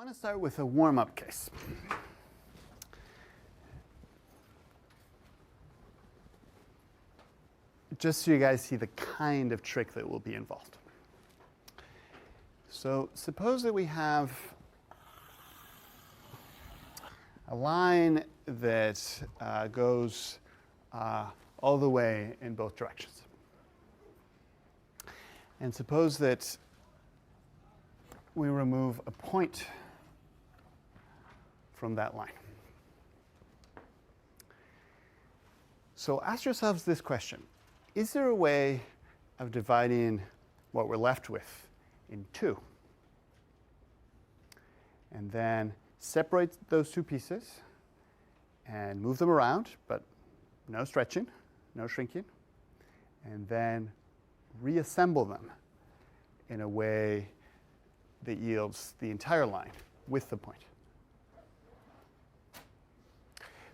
want to start with a warm-up case. Just so you guys see the kind of trick that will be involved. So suppose that we have a line that goes all the way in both directions. And suppose that we remove a point from that line. So ask yourselves this question. Is there a way of dividing what we're left with in two? And then separate those two pieces and move them around, but no stretching, no shrinking, and then reassemble them in a way that yields the entire line with the point.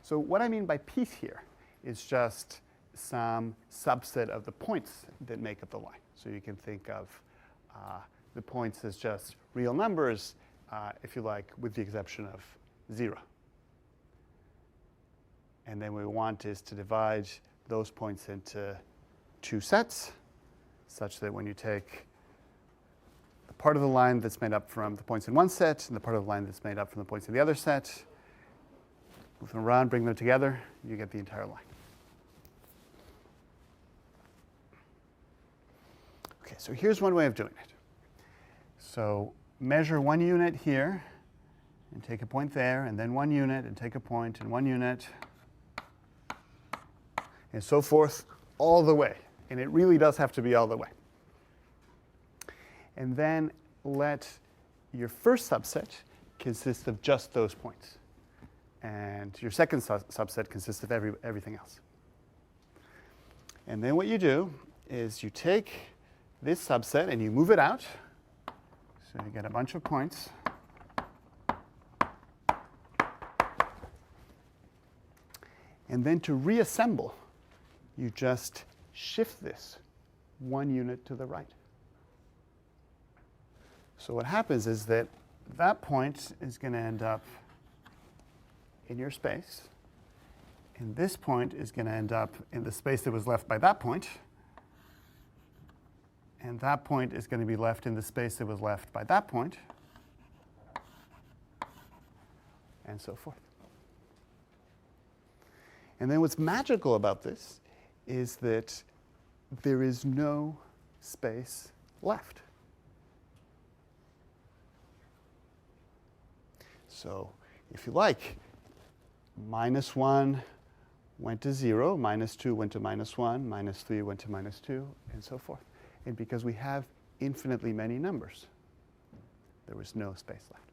So what I mean by piece here is just some subset of the points that make up the line. So you can think of the points as just real numbers, if you like, with the exception of 0. And then what we want is to divide those points into two sets, such that when you take the part of the line that's made up from the points in one set and the part of the line that's made up from the points in the other set, move them around, bring them together, you get the entire line. Okay, so here's one way of doing it. So measure 1 unit here and take a point there, and then 1 unit and take a point and 1 unit, and so forth all the way. And it really does have to be all the way. And then let your first subset consist of just those points. And your second subset consists of everything else. And then what you do is you take this subset and you move it out. So you get a bunch of points. And then to reassemble, you just shift this 1 unit to the right. So what happens is that that point is going to end up in your space. And this point is going to end up in the space that was left by that point. And that point is going to be left in the space that was left by that point, and so forth. And then what's magical about this is that there is no space left. So if you like, -1 went to 0, -2 went to -1, -3 went to -2, and so forth. And because we have infinitely many numbers, there was no space left.